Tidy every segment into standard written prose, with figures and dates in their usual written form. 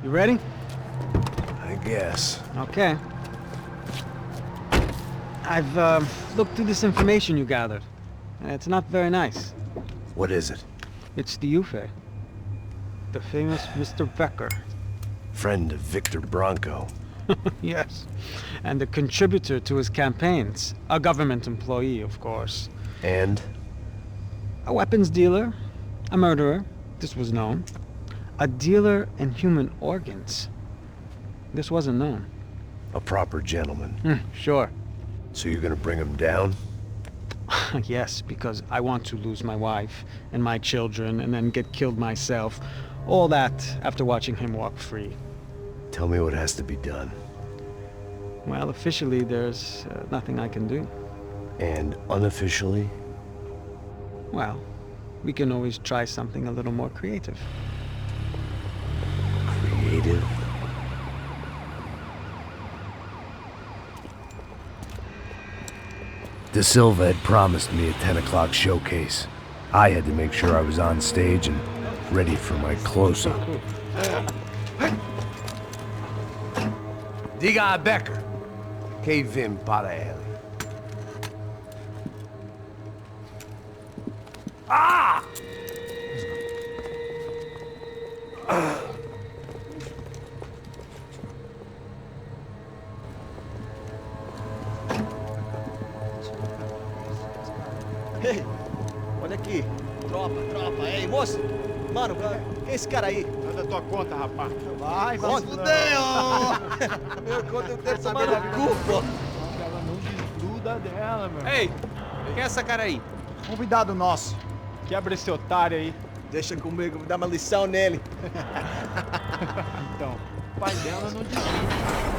You ready? I guess. Okay. I've looked through this information you gathered. It's not very nice. What is it? It's the Ufe. The famous Mr. Becker. Friend of Victor Bronco. Yes. And a contributor to his campaigns. A government employee, of course. And? A weapons dealer. A murderer. This was known. A dealer in human organs. This wasn't known. A proper gentleman. Sure. So you're gonna bring him down? Yes, because I want to lose my wife and my children and then get killed myself. All that after watching him walk free. Tell me what has to be done. Well, officially there's nothing I can do. And unofficially? Well, we can always try something a little more creative. Creative? De Silva had promised me a 10 o'clock showcase. I had to make sure I was on stage and ready for my close-up. Diga a Becker que vim para ele. Ah! Ei, olha aqui. Tropa. Ei, moço. Mano, quem é esse cara aí? Manda tua conta, rapaz. Vai fudeu! Meu conta eu quero saber da culpa. Ela não desgruda dela, meu. Ei, quem é essa cara aí? Convidado nosso. Quebra esse otário aí. Deixa comigo, vou dar uma lição nele. Então, o pai dela não desgruda.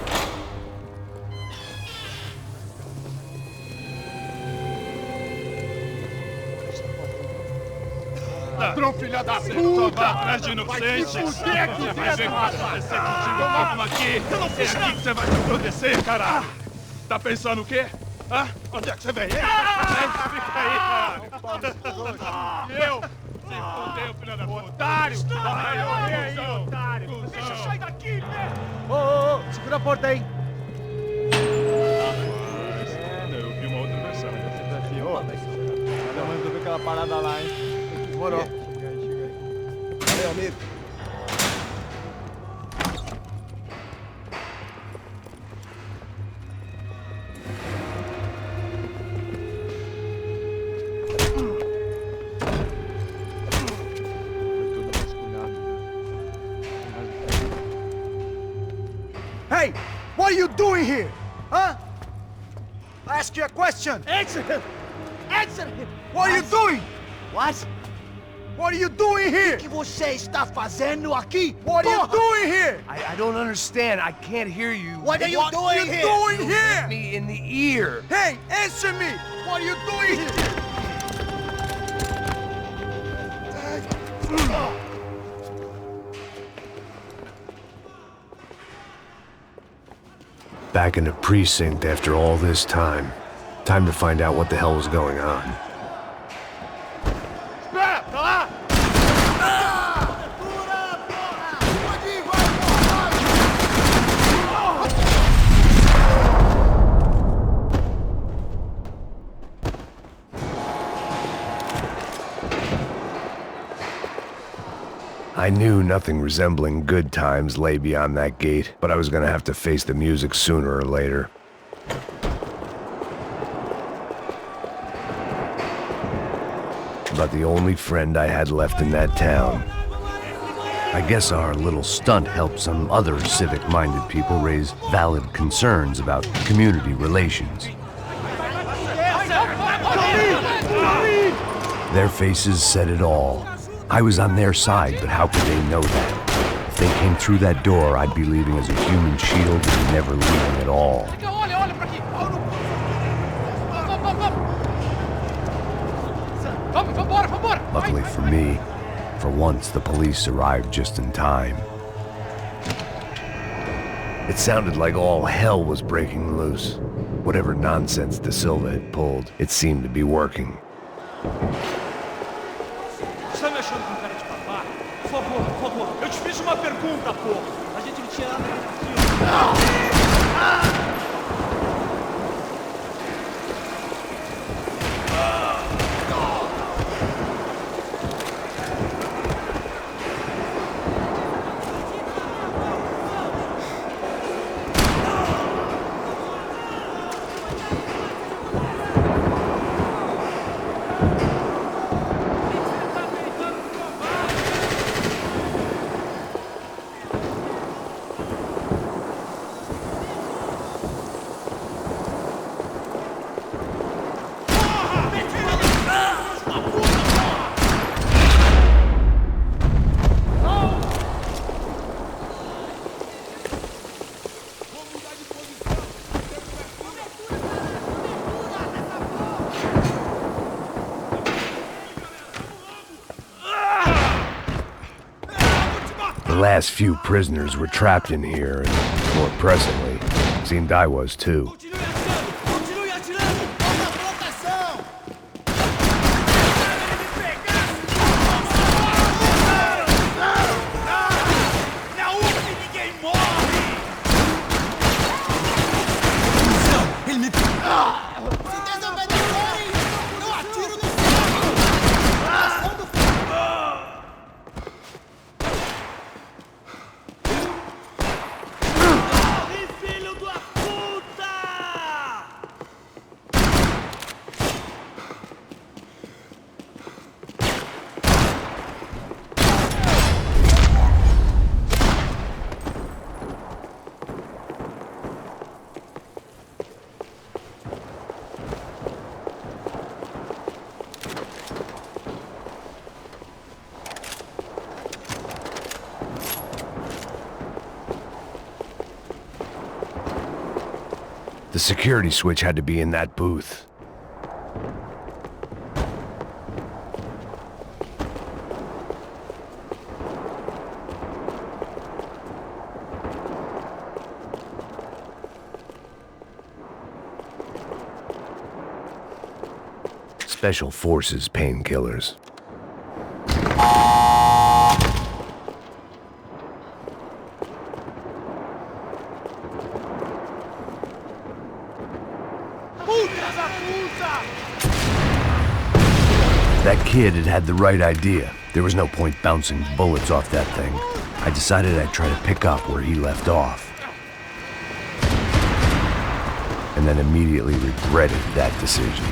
Ladrão, filha da puta! Vai atrás de inocentes! Vai ver vai aparecer contigo mesmo aqui! É aqui que você vai se acontecer, caralho! Tá pensando o quê? Hã? Onde é que você vem? Fica aí, caralho! Eu? Se fodeu, filha da puta! Otário! Vai morrer aí, otário! Deixa eu sair daqui, né? Ô, segura a porta aí. Eu vi uma outra versão. Ela mandou ver aquela parada lá, hein? Demorou. Chega aí. Valeu, amigo. Hey, what are you doing here? Huh? I ask you a question. Answer him! Answer him! What are you doing? What? What are you doing here? O que você está fazendo aqui? What are you Porra! doing here? I don't understand. I can't hear you. What are you doing What are you here? doing You here? hit me in the ear. Hey, answer me! What are you doing here? Back in the precinct after all this time. Time to find out what the hell was going on. Espera, tá lá! I knew nothing resembling good times lay beyond that gate, but I was gonna have to face the music sooner or later. About the only friend I had left in that town. I guess our little stunt helped some other civic-minded people raise valid concerns about community relations. Their faces said it all. I was on their side, but how could they know that? If they came through that door, I'd be leaving as a human shield and never leaving at all. Olha pra aqui! Vambora! Luckily for me, for once the police arrived just in time. It sounded like all hell was breaking loose. Whatever nonsense De Silva had pulled, it seemed to be working. Você tá me achando com cara de papá? Por favor, eu te fiz uma pergunta, porra. A The last few prisoners were trapped in here, and more pressingly, it seemed I was too. Continue atirando! Falta proteção! Na UF ninguém morre! Ele me... Se desobedecerem, eu atiro no céu! Ação do filho da puta! The security switch had to be in that booth. Special Forces painkillers. That kid had had the right idea. There was no point bouncing bullets off that thing. I decided I'd try to pick up where he left off. And then immediately regretted that decision.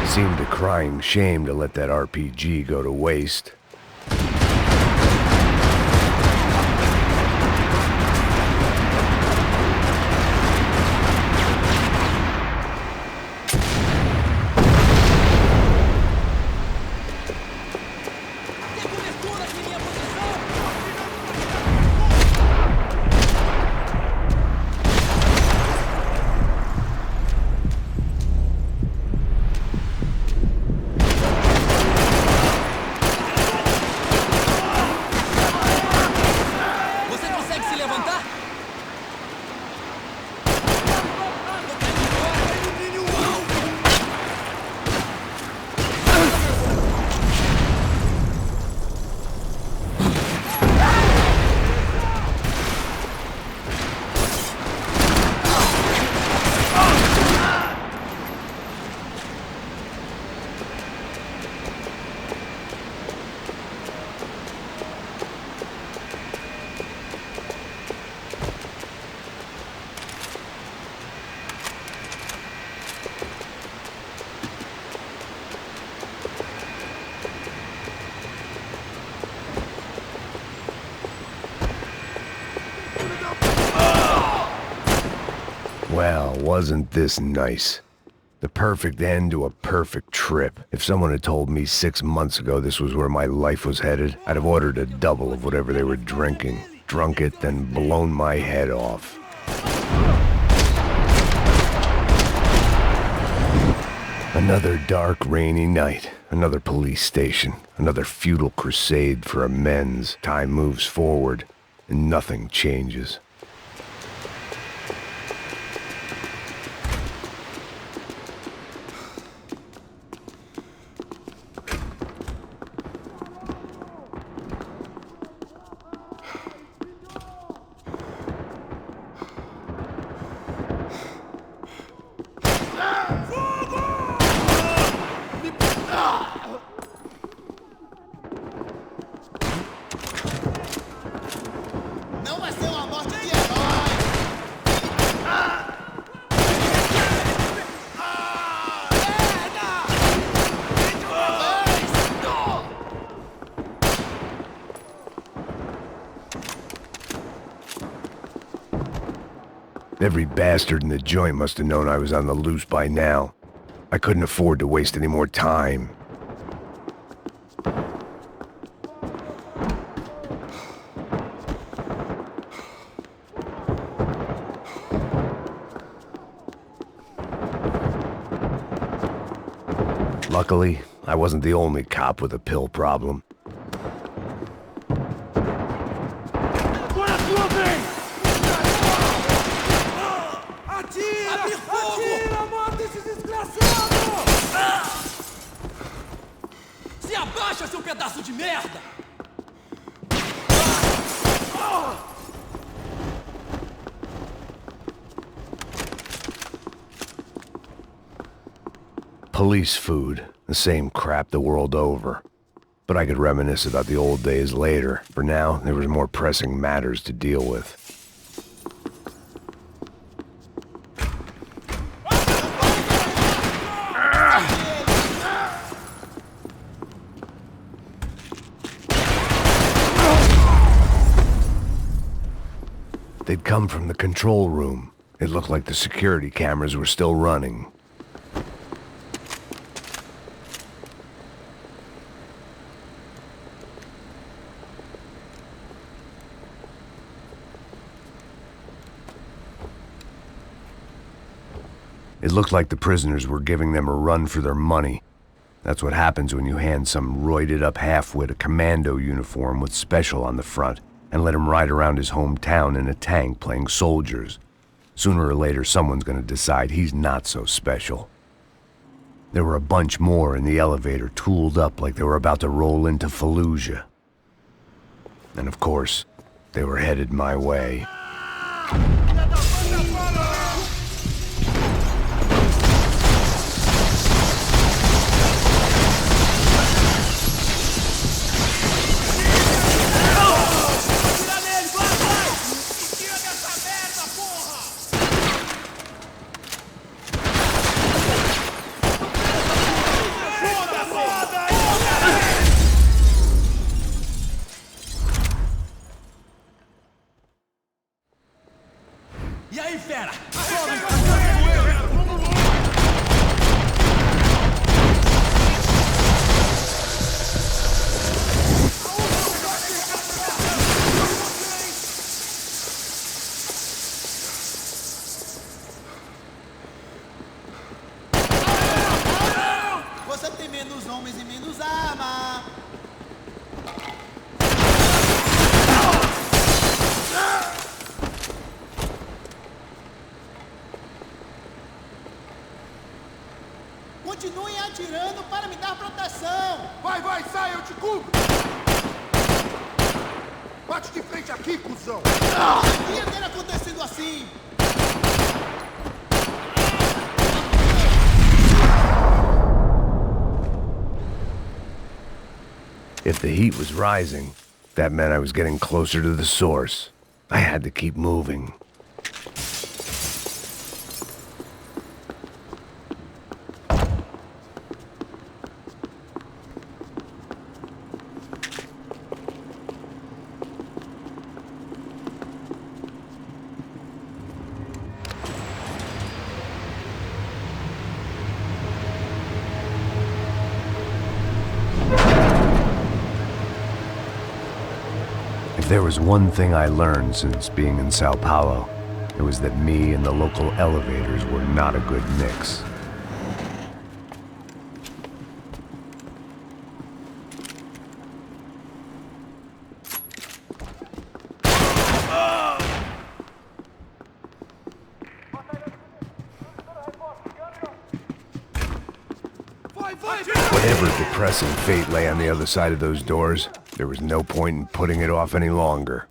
Seemed a crying shame to let that RPG go to waste. Well, wasn't this nice? The perfect end to a perfect trip. If someone had told me 6 months ago this was where my life was headed, I'd have ordered a double of whatever they were drinking, drunk it, then blown my head off. Another dark, rainy night. Another police station. Another futile crusade for amends. Time moves forward, and nothing changes. Não vai ser uma morte de herói! Every bastard in the joint must have known I was on the loose by now. I couldn't afford to waste any more time. Luckily, I wasn't the only cop with a pill problem. Se abaixa, seu pedaço de merda! Police food, the same crap the world over. But I could reminisce about the old days later. For now, there was more pressing matters to deal with. They'd come from the control room. It looked like the security cameras were still running. It looked like the prisoners were giving them a run for their money. That's what happens when you hand some roided-up halfwit a commando uniform with special on the front and let him ride around his hometown in a tank playing soldiers. Sooner or later, someone's gonna decide he's not so special. There were a bunch more in the elevator, tooled up like they were about to roll into Fallujah. And of course, they were headed my way. E aí, fera? Você tem menos homens e menos arma. Continuem atirando para me dar proteção! Vai, vai, sai, eu te cubro! Bate de frente aqui, cuzão! Devia ter acontecido assim! If the heat was rising, that meant I was getting closer to the source. I had to keep moving. If there was one thing I learned since being in Sao Paulo, it was that me and the local elevators were not a good mix. Whatever depressing fate lay on the other side of those doors, there was no point in putting it off any longer.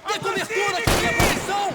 Tem cobertura aqui, minha posição!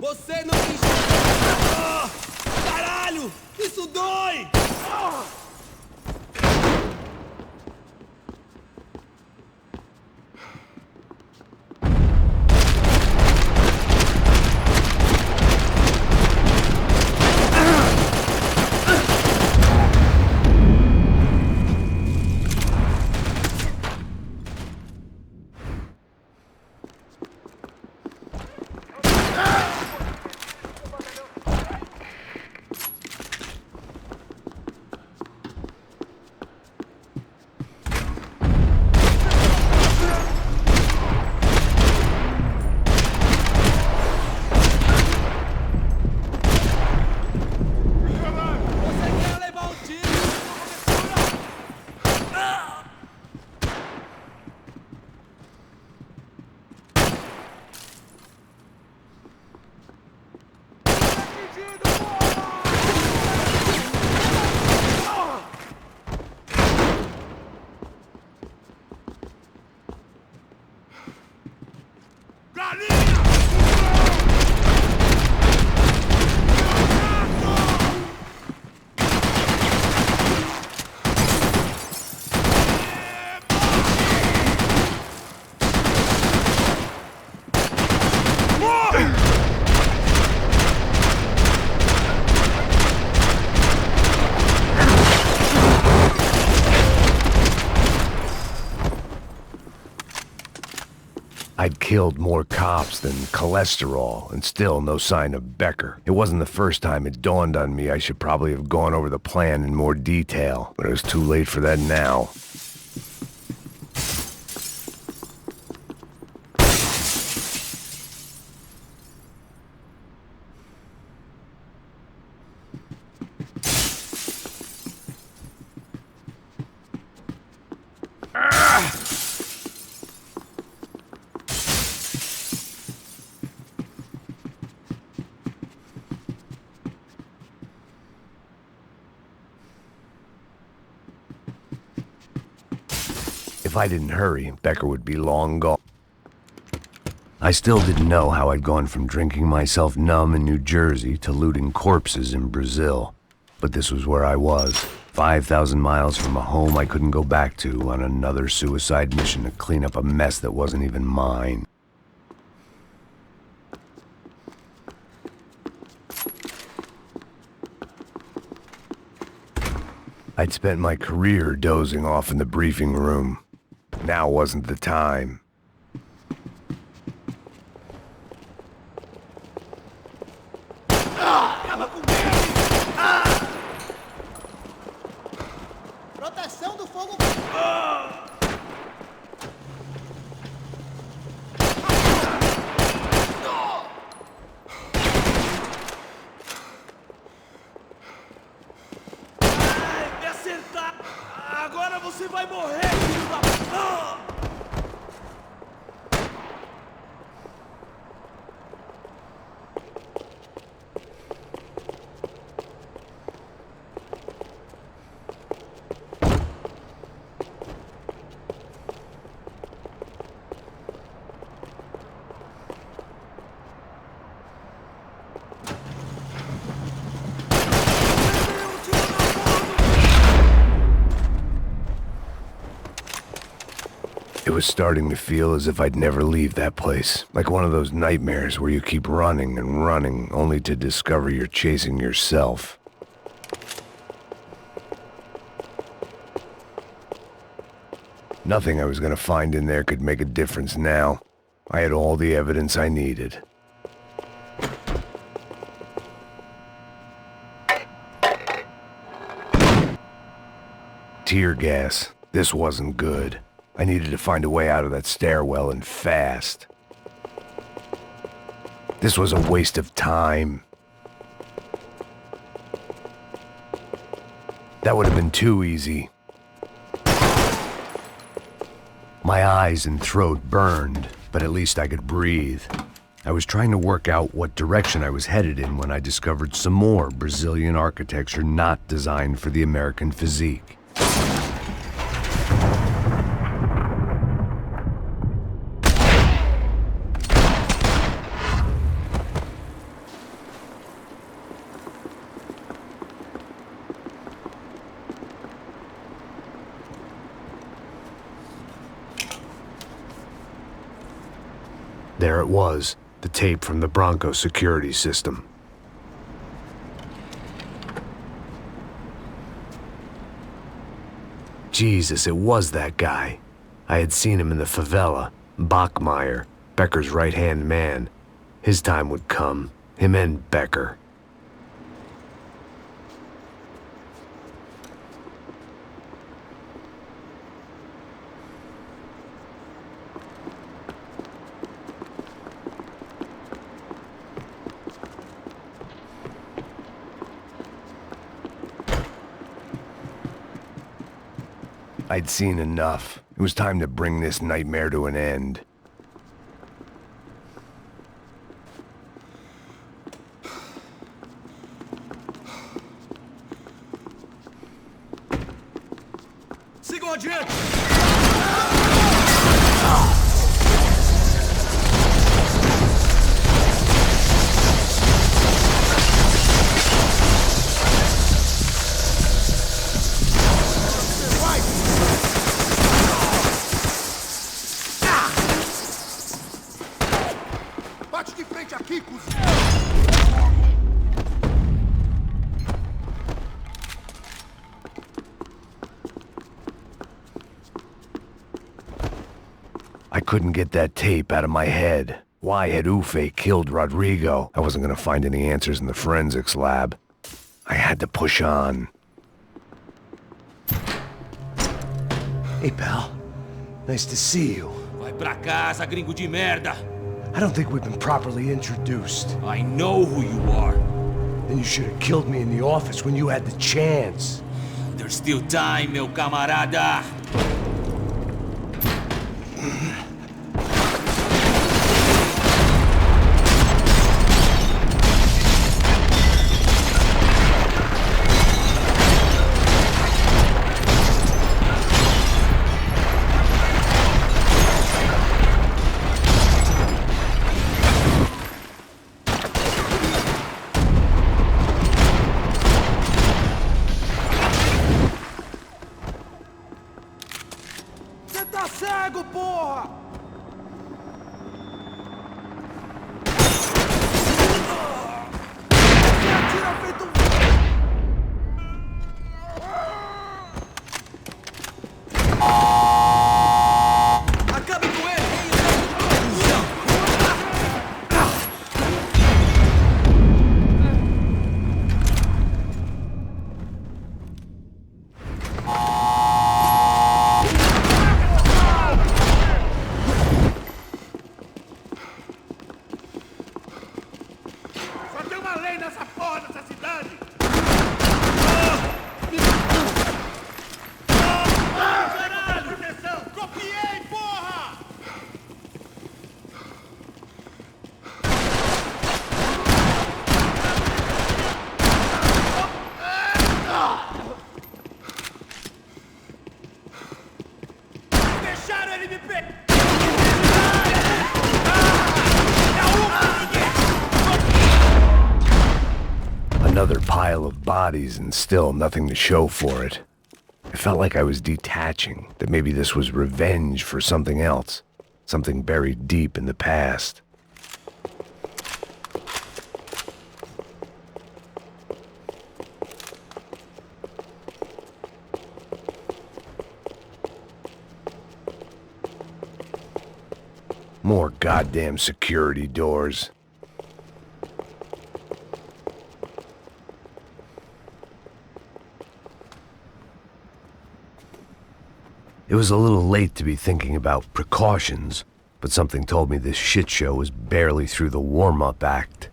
Você não me enxerga! Caralho! Isso dói! I'd killed more cops than cholesterol, and still no sign of Becker. It wasn't the first time it dawned on me I should probably have gone over the plan in more detail, but it was too late for that now. If I didn't hurry, Becker would be long gone. I still didn't know how I'd gone from drinking myself numb in New Jersey to looting corpses in Brazil. But this was where I was, 5,000 miles from a home I couldn't go back to, on another suicide mission to clean up a mess that wasn't even mine. I'd spent my career dozing off in the briefing room. Now wasn't the time. Proteção do fogo. Me acertar! Agora você vai morrer, filho da... was starting to feel as if I'd never leave that place. Like one of those nightmares where you keep running and running, only to discover you're chasing yourself. Nothing I was gonna find in there could make a difference now. I had all the evidence I needed. Tear gas. This wasn't good. I needed to find a way out of that stairwell and fast. This was a waste of time. That would have been too easy. My eyes and throat burned, but at least I could breathe. I was trying to work out what direction I was headed in when I discovered some more Brazilian architecture not designed for the American physique. There it was, the tape from the Bronco security system. Jesus, it was that guy. I had seen him in the favela, Bachmeyer, Becker's right-hand man. His time would come, him and Becker. I'd seen enough. It was time to bring this nightmare to an end. Sigam adiante! Bate de frente aqui, cuzão! I couldn't get that tape out of my head. Why had Ufe killed Rodrigo? I wasn't gonna find any answers in the forensics lab. I had to push on. Hey, pal. Nice to see you. Vai pra casa, gringo de merda! I don't think we've been properly introduced. I know who you are. Then you should have killed me in the office when you had the chance. There's still time, meu camarada! Você tá cego, porra! Você atira feito um... Acabe com ele! Só tem uma lei nessa porra dessa cidade! Caralho! Proteção! Copiei, porra! Deixaram ele me pegar! Another pile of bodies and still nothing to show for it. It felt like I was detaching, that maybe this was revenge for something else, something buried deep in the past. More goddamn security doors. It was a little late to be thinking about precautions, but something told me this shit show was barely through the warm-up act.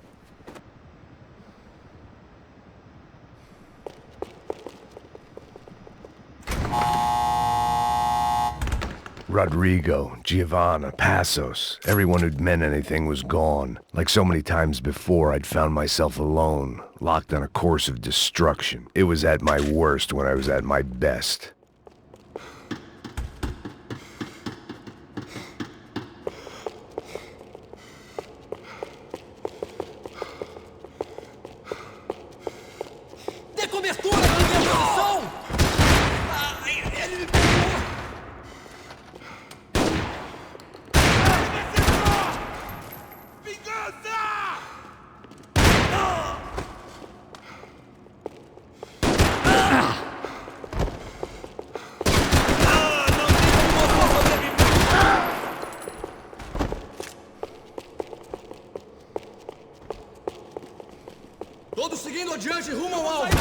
Rodrigo, Giovanna, Passos, everyone who'd meant anything was gone. Like so many times before, I'd found myself alone, locked on a course of destruction. It was at my worst when I was at my best. Dê cobertura na minha posição! Ai, ele me pegou! Vingança! Todos seguindo adiante rumo ao alvo!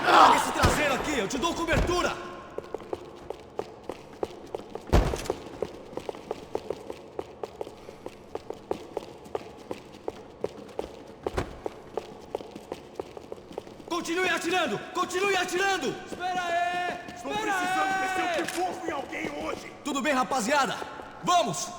Pega esse traseiro aqui, eu te dou cobertura! Continue atirando! Continue atirando! Espera aí! Estou precisando descer o que for em alguém hoje! Tudo bem, rapaziada? Vamos!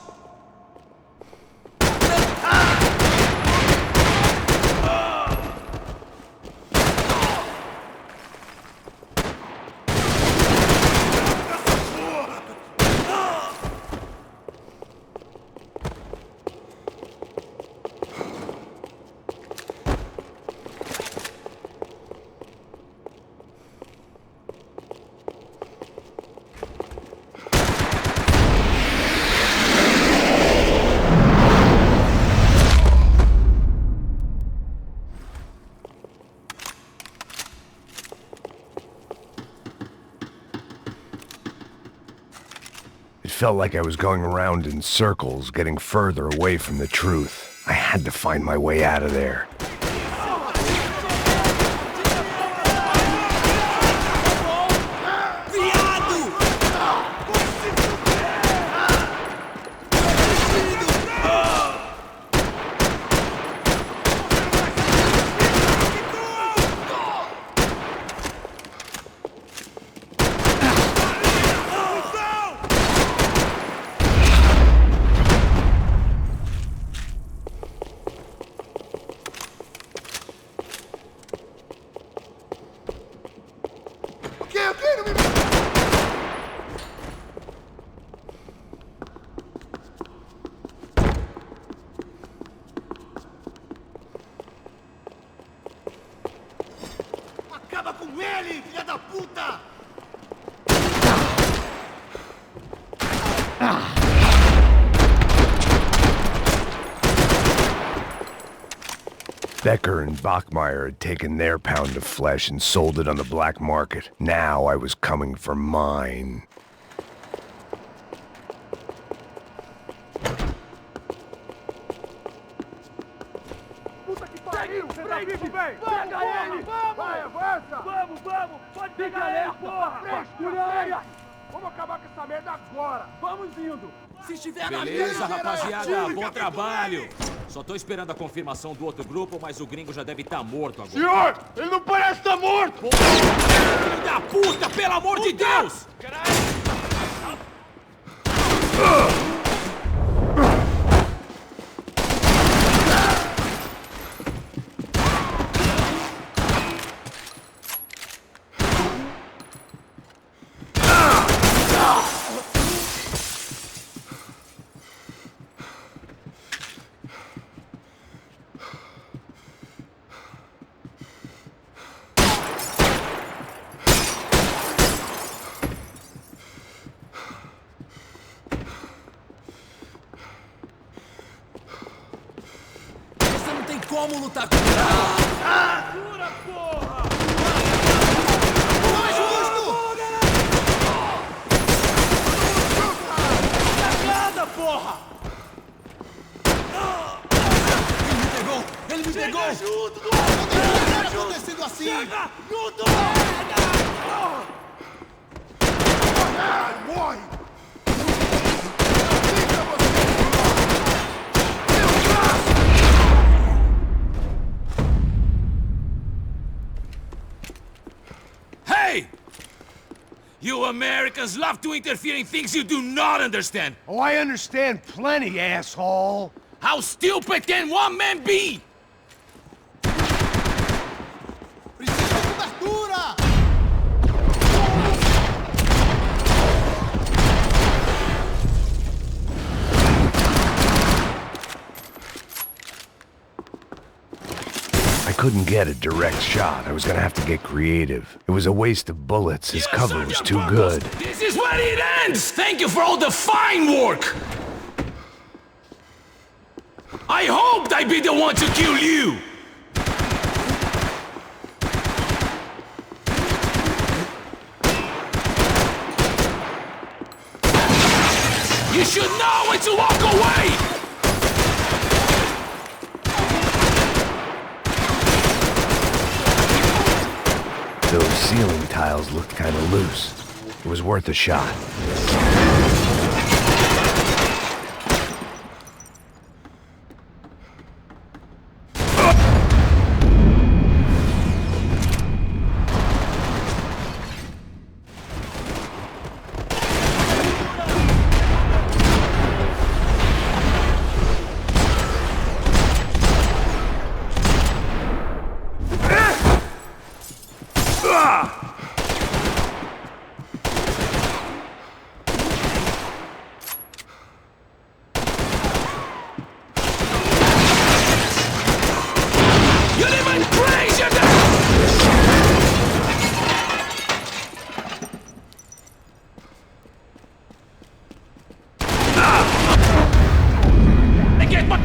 It felt like I was going around in circles, getting further away from the truth. I had to find my way out of there. Acaba com ele, filha da puta! Becker and Bachmeyer had taken their pound of flesh and sold it on the black market. Now I was coming for mine. Puta que pariu! Pega ele! Pega ele! Vamos! Vai, avança! Vamos, vamos! Pode pegar ele, porra! Frescura! Vamos acabar com essa merda agora! Vamos indo! Se estiver na Beleza, minha, rapaziada, bom trabalho. Só tô esperando a confirmação do outro grupo, mas o gringo já deve estar morto agora. Senhor! Ele não parece estar morto! Filho da puta, pelo amor de Deus! Vamos lutar com ele. Jura, porra! Não é justo! Cagada, porra! Ele me pegou! Ele me pegou! Chega junto, Não tá acontecendo assim! Chega junto! Morre! Hey! You Americans love to interfere in things you do not understand. Oh, I understand plenty, asshole. How stupid can one man be? Precisa de cobertura! I couldn't get a direct shot. I was gonna have to get creative. It was a waste of bullets. His cover was too good. This is where it ends! Thank you for all the fine work! I hoped I'd be the one to kill you! You should know when to walk away! Those ceiling tiles looked kinda loose. It was worth a shot. You didn't praise your get my...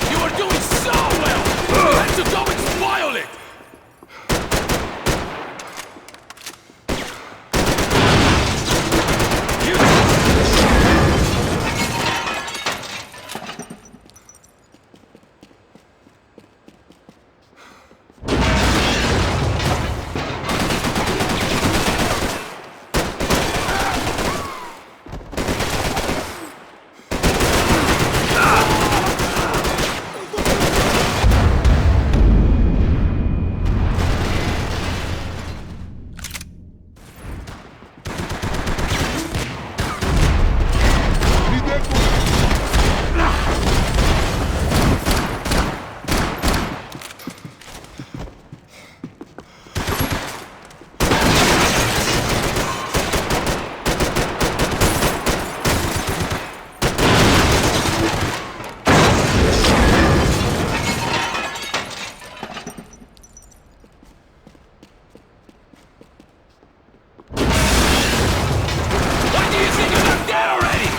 You were doing so well! You had to go and spoil it! Why do you think you're not dead already?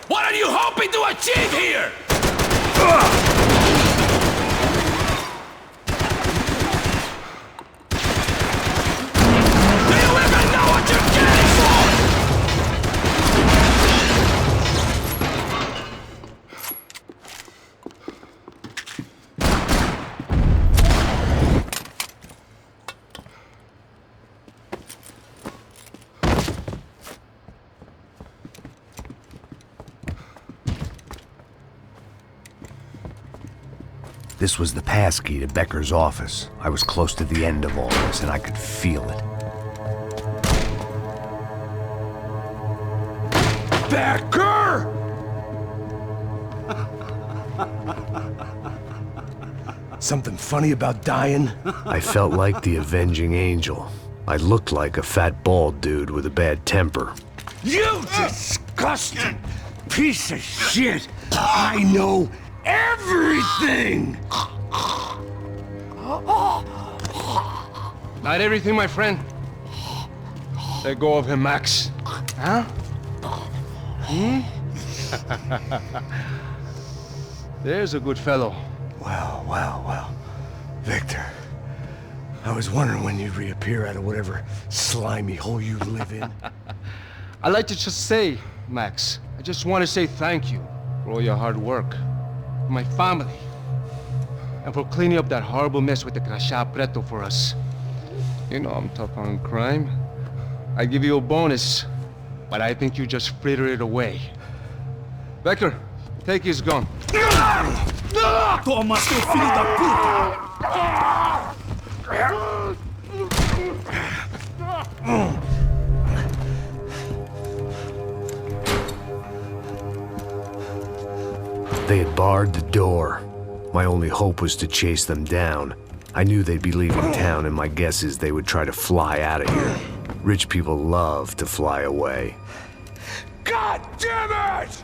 What are you hoping to achieve here? Do you even know what you're getting for? This was the passkey to Becker's office. I was close to the end of all this, and I could feel it. Becker! Something funny about dying? I felt like the avenging angel. I looked like a fat bald dude with a bad temper. You disgusting piece of shit! I know everything! Not everything, my friend. Let go of him, Max. Huh? There's a good fellow. Well. Victor, I was wondering when you'd reappear out of whatever slimy hole you live in. I'd like to just say, Max, I just want to say thank you for all your hard work, for my family, and for cleaning up that horrible mess with the Chapitre for us. You know I'm tough on crime. I give you a bonus, but I think you just fritter it away. Becker, take his gun. Toma, seu filho da puta! They had barred the door. My only hope was to chase them down. I knew they'd be leaving town, and my guess is they would try to fly out of here. Rich people love to fly away. God damn it!